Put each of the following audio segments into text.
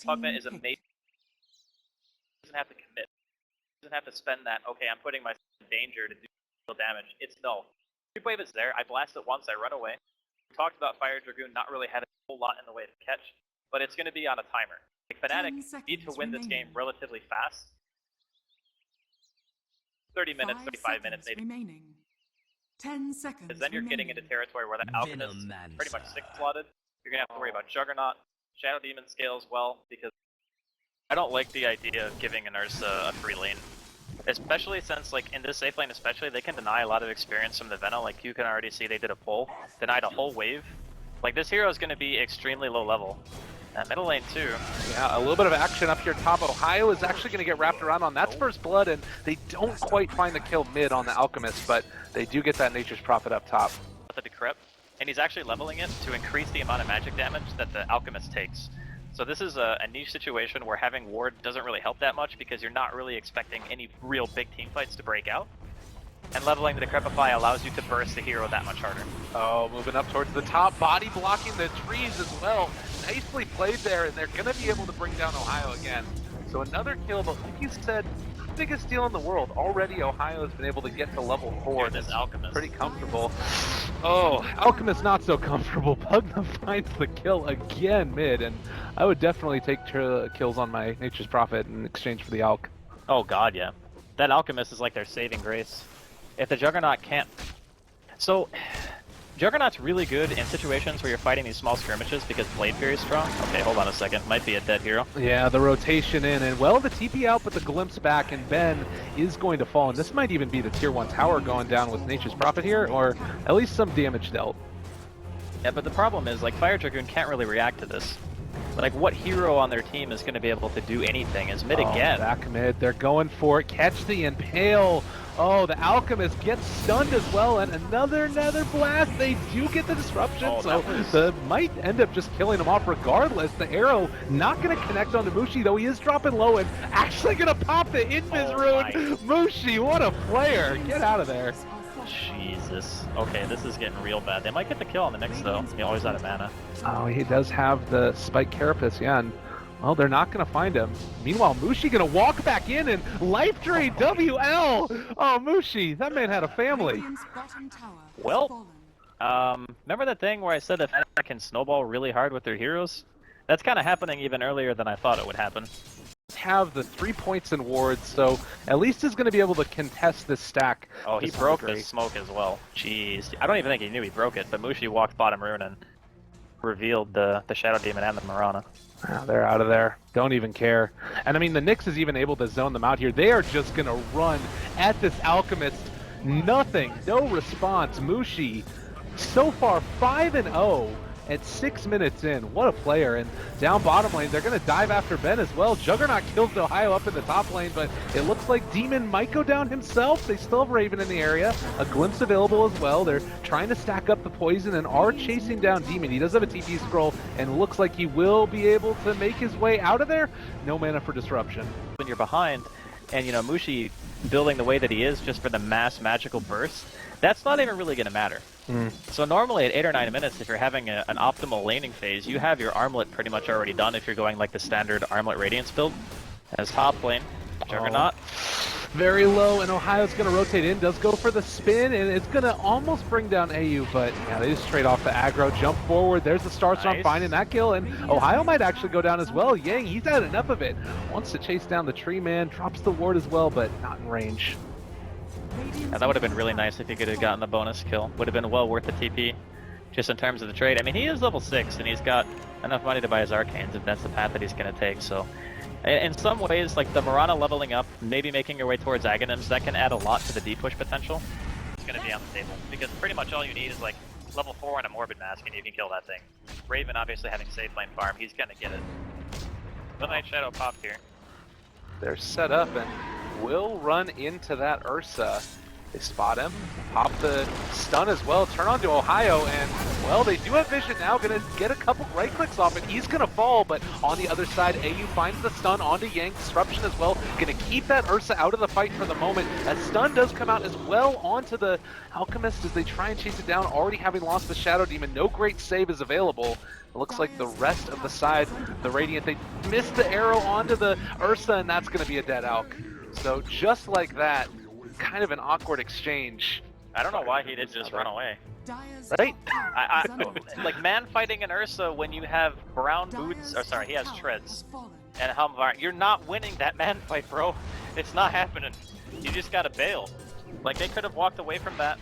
Pugman is amazing. He doesn't have to commit. He doesn't have to spend that, okay, I'm putting myself in danger to do real damage. It's no. Creep wave is there, I blast it once, I run away. We talked about Fire Dragoon not really having a whole lot in the way to catch, but it's going to be on a timer. Like, Fnatic need to win this game relatively fast. 30 minutes, 35 minutes maybe. Remaining. 10 seconds. Because then you're getting into territory where the Alchemist is pretty much 6-slotted. You're going to have to worry about Juggernaut. Shadow Demon scales well, because I don't like the idea of giving an Ursa a free lane. Especially since, like, in this safe lane especially, they can deny a lot of experience from the Venom. Like, you can already see they did a pull, denied a whole wave. Like, this hero is going to be extremely low level. Middle lane too. Yeah, a little bit of action up here top. Ohio is actually going to get wrapped around on that's first blood, and they don't quite find the kill mid on the Alchemist, but they do get that Nature's Prophet up top. The Decrypt, and he's actually leveling it to increase the amount of magic damage that the Alchemist takes. So this is a niche situation where having Ward doesn't really help that much because you're not really expecting any real big team fights to break out. And leveling the Decrepify allows you to burst the hero that much harder. Oh, moving up towards the top, body blocking the trees as well. Nicely played there, and they're going to be able to bring down Ohio again. So another kill, but like you said, biggest deal in the world. Already Ohio has been able to get to level 4. This Alchemist. Pretty comfortable. Oh, Alchemist not so comfortable. Pugna finds the kill again mid, and I would definitely take kills on my Nature's Prophet in exchange for the Alch. Oh god, yeah. That Alchemist is like their saving grace. If the Juggernaut can't... So, Juggernaut's really good in situations where you're fighting these small skirmishes because Blade Fury is strong. Okay, hold on a second. Might be a dead hero. Yeah, the rotation in, and well, the TP out, but the glimpse back, and Ben is going to fall. And this might even be the tier 1 tower going down with Nature's Prophet here, or at least some damage dealt. Yeah, but the problem is, like, Fire Dragoon can't really react to this. Like, what hero on their team is going to be able to do anything? Is mid again. Back mid, they're going for it. Catch the Impale. Oh, the Alchemist gets stunned as well, and another blast. They do get the disruption, so the might end up just killing him off regardless. The arrow not going to connect onto Mushi, though he is dropping low and actually going to pop the Invis rune. Mushi, what a player. Get out of there. Jesus. Okay, this is getting real bad. They might get the kill on the Nyx, though. He always out of mana. Oh, he does have the Spike Carapace, yeah, and well, they're not going to find him. Meanwhile, Mushi going to walk back in and life drain WL. Oh, Mushi, that man had a family. Well, remember that thing where I said that Fnatic can snowball really hard with their heroes? That's kind of happening even earlier than I thought it would happen. Have the 3 points in wards, so at least he's going to be able to contest this stack. Oh, he broke the smoke as well. Jeez. I don't even think he knew he broke it, but Mushi walked bottom rune and revealed the Shadow Demon and the Mirana. Oh, they're out of there. Don't even care. And I mean, the Nyx is even able to zone them out here. They are just going to run at this Alchemist. Nothing. No response. Mushi, so far 5-0 at 6 minutes in. What a player. And down bottom lane, they're going to dive after Ben as well. Juggernaut kills Ohio up in the top lane, but it looks like Demon might go down himself. They still have Raven in the area. A glimpse available as well. They're trying to stack up the poison and are chasing down Demon. He does have a TP scroll and looks like he will be able to make his way out of there. No mana for disruption. When you're behind, and you know, Mushi building the way that he is just for the mass magical burst, that's not even really going to matter. So normally at 8 or 9 minutes, if you're having an optimal laning phase, you have your armlet pretty much already done if you're going like the standard armlet radiance build. As top lane, Juggernaut. Very low, and Ohio's going to rotate in, does go for the spin, and it's going to almost bring down AU, but yeah, they just trade off the aggro, jump forward, there's the Star Storm finding that kill, and Ohio might actually go down as well. Yang, he's had enough of it. Wants to chase down the tree man, drops the ward as well, but not in range. Yeah, that would have been really nice if he could have gotten the bonus kill. Would have been well worth the TP, just in terms of the trade. I mean, he is level 6, and he's got enough money to buy his Arcanes if that's the path that he's going to take, so... In some ways, like the Mirana leveling up, maybe making your way towards Aghanims, that can add a lot to the D-push potential. It's going to be on the table, because pretty much all you need is like level 4 and a Morbid Mask, and you can kill that thing. Raven obviously having safe lane farm, he's going to get it. Midnight Shadow popped here. They're set up and will run into that Ursa. They spot him, pop the stun as well, turn on to Ohio, and, well, they do have vision now, gonna get a couple right clicks off it. He's gonna fall, but on the other side, AU finds the stun onto Yang, disruption as well, gonna keep that Ursa out of the fight for the moment. That stun does come out as well onto the Alchemist as they try and chase it down, already having lost the Shadow Demon. No great save is available. It looks like the rest of the side, the Radiant, they missed the arrow onto the Ursa, and that's gonna be a dead Alch. So just like that, kind of an awkward exchange. I don't know why he didn't just run away. Right? Like man fighting an Ursa when you have brown boots, or sorry, he has treads and a helm variant. You're not winning that man fight, bro. It's not happening. You just gotta bail. Like they could have walked away from that.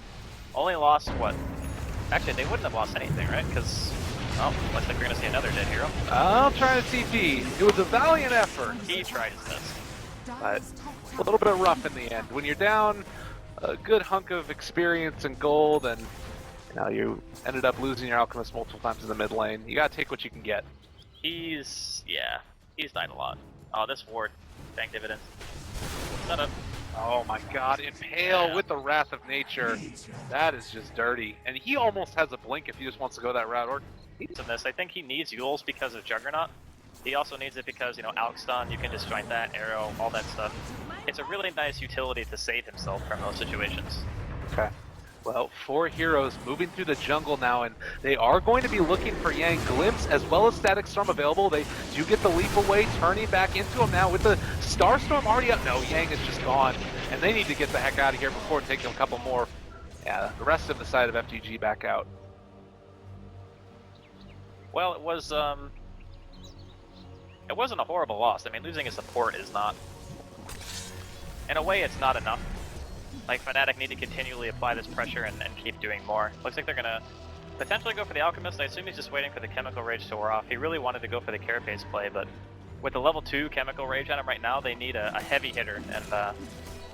Only lost what? Actually, they wouldn't have lost anything, right? Because oh, looks like we're gonna see another dead hero. I'll try to TP. It was a valiant effort. He tried his best. But a little bit rough in the end. When you're down a good hunk of experience and gold, and you know you ended up losing your Alchemist multiple times in the mid lane, you gotta take what you can get. He's died a lot. Oh, this ward, bank dividends. Set up. Oh my god, Impale with the Wrath of Nature. That is just dirty. And he almost has a blink if he just wants to go that route. Or In this, I think he needs Yules because of Juggernaut. He also needs it because, you know, Alch stun, you can disjoint that, arrow, all that stuff. It's a really nice utility to save himself from those situations. Okay. Well, 4 heroes moving through the jungle now, and they are going to be looking for Yang. Glimpse as well as Static Storm available. They do get the leap away, turning back into him now with the Star Storm already up. No, Yang is just gone, and they need to get the heck out of here before taking a couple more. Yeah, the rest of the side of FTG back out. Well, it wasn't a horrible loss. I mean, losing a support is not... In a way, it's not enough. Like, Fnatic need to continually apply this pressure and keep doing more. Looks like they're gonna potentially go for the Alchemist. I assume he's just waiting for the Chemical Rage to wear off. He really wanted to go for the Carapace play, but with the level 2 Chemical Rage on him right now, they need a heavy hitter, and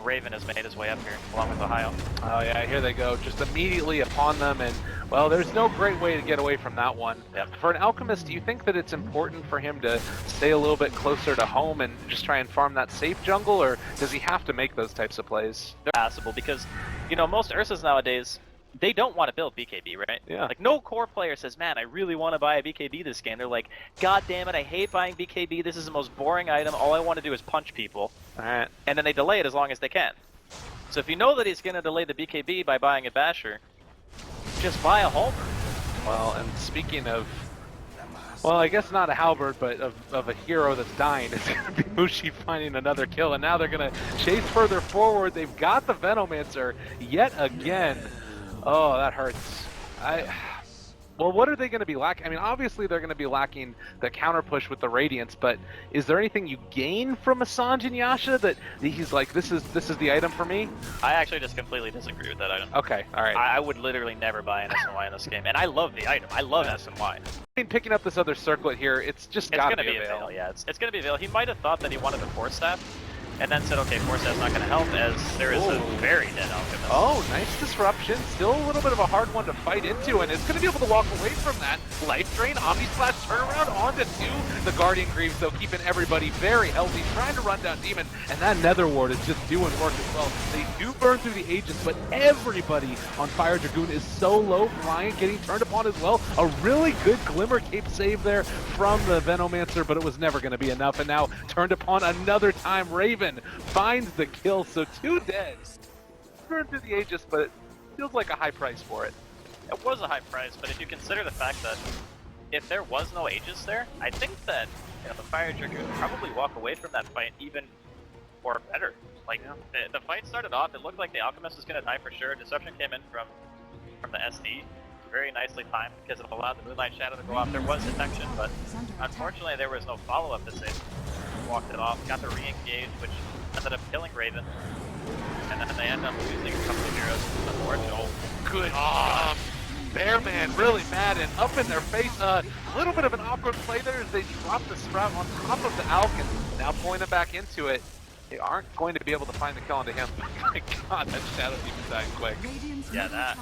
Raven has made his way up here, along with Ohio. Oh yeah, here they go, just immediately upon them, and well, there's no great way to get away from that one. Yep. For an Alchemist, do you think that it's important for him to stay a little bit closer to home and just try and farm that safe jungle, or does he have to make those types of plays? They're passable because, you know, most Ursas nowadays, they don't want to build BKB, right? Yeah. Like, no core player says, man, I really want to buy a BKB this game. They're like, god damn it, I hate buying BKB. This is the most boring item. All I want to do is punch people. Alright. And then they delay it as long as they can. So if you know that he's going to delay the BKB by buying a Basher, just buy a Halberd. Well, and speaking of, well, I guess not a halberd, but of a hero that's dying, it's going to be Mushi finding another kill, and now they're going to chase further forward. They've got the Venomancer yet again. Oh, that hurts. Well, what are they going to be lacking? I mean, obviously they're going to be lacking the counter push with the Radiance, but is there anything you gain from Assange and Yasha that he's like, this is the item for me? I actually just completely disagree with that item. Okay, all right. I would literally never buy an SNY in this game, and I love the item. I love SNY. I mean, picking up this other circlet here, it's just got to be a Veil. Yeah, it's going to be a Veil. He might have thought that he wanted the Force Staff, and then said, okay, Force Staff's not going to help, as there is a very dead Alchemist. Oh, nice disruption. Still a little bit of a hard one to fight into, and it's going to be able to walk away from that. Life Drain, Omni Splash, turnaround onto 2. The Guardian Greaves, though, keeping everybody very healthy, trying to run down Demon, and that Nether Ward is just doing work as well. They do burn through the Aegis, but everybody on Fire Dragoon is so low, flying, getting turned upon as well. A really good Glimmer Cape save there from the Venomancer, but it was never going to be enough, and now turned upon another time. Raven finds the kill, so 2 dead. Burned through the Aegis, but it feels like a high price for it. It was a high price, but if you consider the fact that if there was no Aegis there, I think that, you know, the Fire Dragoon would probably walk away from that fight even or better. Like, the fight started off, it looked like the Alchemist was going to die for sure. Disruption came in from the SD. Very nicely timed because it allowed the Moonlight Shadow to go off. There was detection, but unfortunately there was no follow-up to save. Walked it off, got the re-engage, which ended up killing Raven. And then they end up losing a couple of heroes. Unfortunate. Good. Bearman really mad and up in their face. A little bit of an awkward play there as they drop the Sprout on top of the Alch, and now pulling them back into it. They aren't going to be able to find the kill onto him. My god, that Shadow Demon died quick. Yeah, that.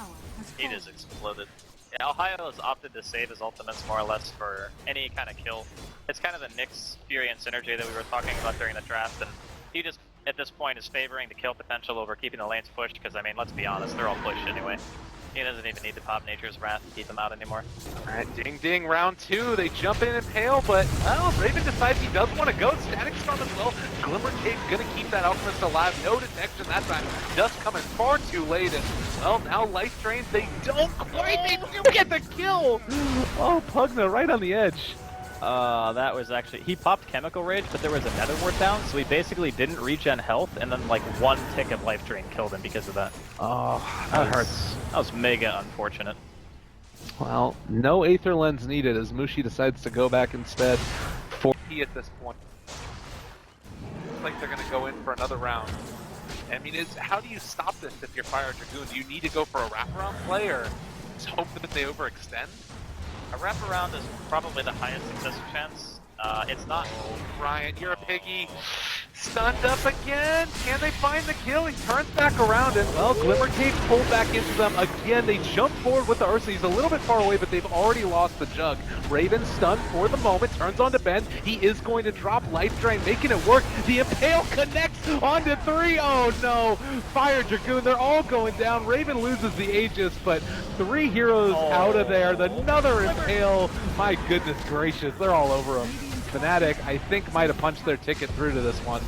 He just exploded. Yeah, Ohio has opted to save his ultimates more or less for any kind of kill. It's kind of the Nyx, Fury, and Synergy that we were talking about during the draft, and he just at this point is favoring the kill potential over keeping the lanes pushed, because I mean, let's be honest, they're all pushed anyway. He doesn't even need to pop Nature's Wrath to keep them out anymore. Alright, ding ding, round 2. They jump in and pale, but well, Raven decides he does want to go. Static Storm as well. Glimmer Cave's gonna keep that Alchemist alive. No detection that time. Dust coming far too late, and well, now life drains. They don't quite. They do get the kill. Oh, Pugna right on the edge. That was actually, he popped Chemical Rage, but there was a Nether Ward down, so he basically didn't regen health, and then like one tick of life drain killed him because of that. Oh, that hurts. That was mega unfortunate. Well, no Aether Lens needed as Mushi decides to go back instead. 4P at this point. Looks like they're going to go in for another round. I mean, how do you stop this if you're Fire Dragoon? Do you need to go for a wraparound play, or just hope that they overextend? A wraparound is probably the highest success chance. It's not. Oh, Ryan, you're a piggy. Stunned up again. Can they find the kill? He turns back around, and well, Glimmer Cave pulled back into them again. They jump forward with the Ursa. He's a little bit far away, but they've already lost the jug. Raven stunned for the moment, turns onto Ben. He is going to drop Life Drain, making it work. The Impale connects onto 3. Oh no, Fire Dragoon, they're all going down. Raven loses the Aegis, but 3 heroes out of there. Another Impale. My goodness gracious, they're all over him. Fnatic, I think, might have punched their ticket through to this one.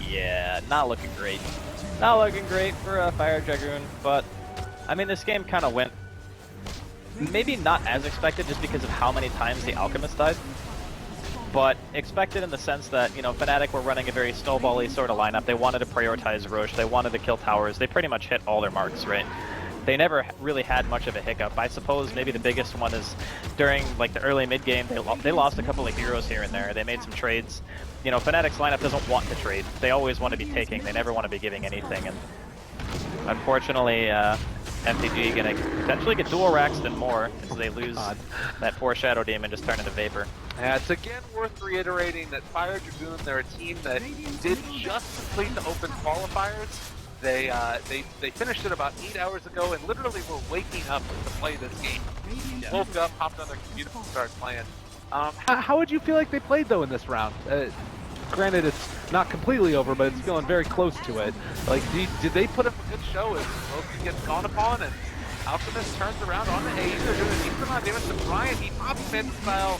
Yeah, not looking great. Not looking great for Fire Dragoon, but I mean, this game kind of went maybe not as expected just because of how many times the Alchemist died, but expected in the sense that, you know, Fnatic were running a very snowbally sort of lineup. They wanted to prioritize Roche, they wanted to kill towers, they pretty much hit all their marks, right? They never really had much of a hiccup. I suppose maybe the biggest one is during like the early mid game, they lost a couple of heroes here and there. They made some trades. You know, Fnatic's lineup doesn't want to trade. They always want to be taking. They never want to be giving anything. And unfortunately, MTG gonna potentially get dual raxed and more as they lose that poor Shadow Demon, just turn into Vapor. Yeah, it's again worth reiterating that Fire Dragoon, they're a team that did just complete the open qualifiers. They finished it about 8 hours ago and literally were waking up to play this game. Woke up, hopped on their computer, and started playing. How would you feel like they played though in this round? Granted, it's not completely over, but it's feeling very close to it. Like, did they put up a good show as Loki gets gone upon and Alchemist turns around on the Ace? They're doing a decent amount of damage to Brian. He pops mid style,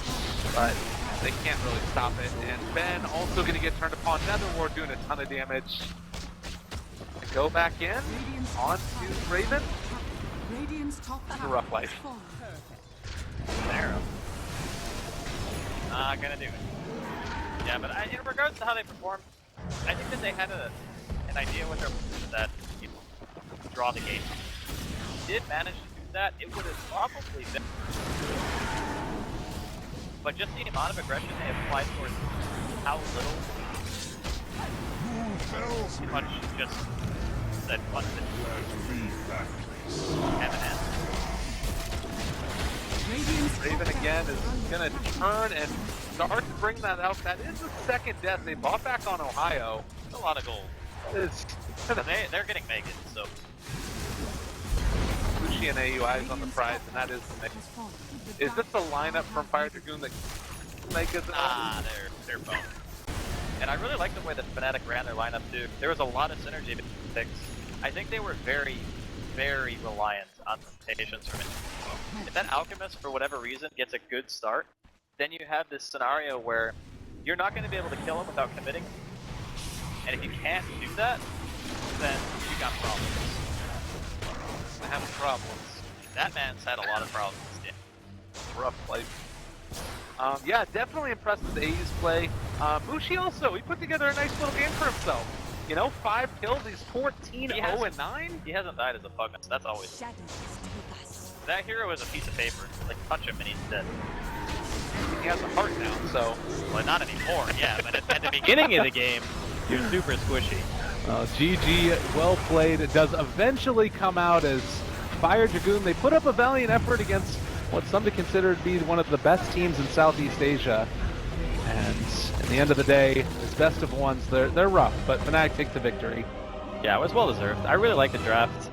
but they can't really stop it. And Ben also going to get turned upon. Nether Ward doing a ton of damage. Go back in, on to Raven. It's a rough life. There. Not gonna do it. Yeah, but in regards to how they performed, I think that they had an idea with their that, you know, draw the game. If they did manage to do that, it would have probably been. But just the amount of aggression they applied towards how little much just that button Raven again is gonna turn and start to bring that out. That is the second death. They bought back on Ohio. a lot of gold. They're getting naked, so. Mushi and AUI is on the prize, and that is the mix. Is this a lineup from Fire Dragoon that make it? They're boned. And I really like the way that Fnatic ran their lineup too. There was a lot of synergy between the picks. I think they were very, very reliant on rotations from it. If that Alchemist, for whatever reason, gets a good start, then you have this scenario where you're not going to be able to kill him without committing. And if you can't do that, then you got problems. I have problems. That man's had a lot of problems. Yeah. Rough life. Yeah, definitely impressed with A's play. Mushi also, he put together a nice little game for himself. You know, 5 kills, he's 14-0-9. He hasn't died as a Pugna, so that's always... That hero is a piece of paper. Like, punch him and he's dead. He has a heart now, so... Well, not anymore, yeah, but at the beginning of the game, you're super squishy. GG, well played. It does eventually come out as Fire Dragoon. They put up a valiant effort against what some to consider to be one of the best teams in Southeast Asia. And at the end of the day, as best of ones, they're rough, but Fnatic take the victory. Yeah, it was well deserved. I really like the draft.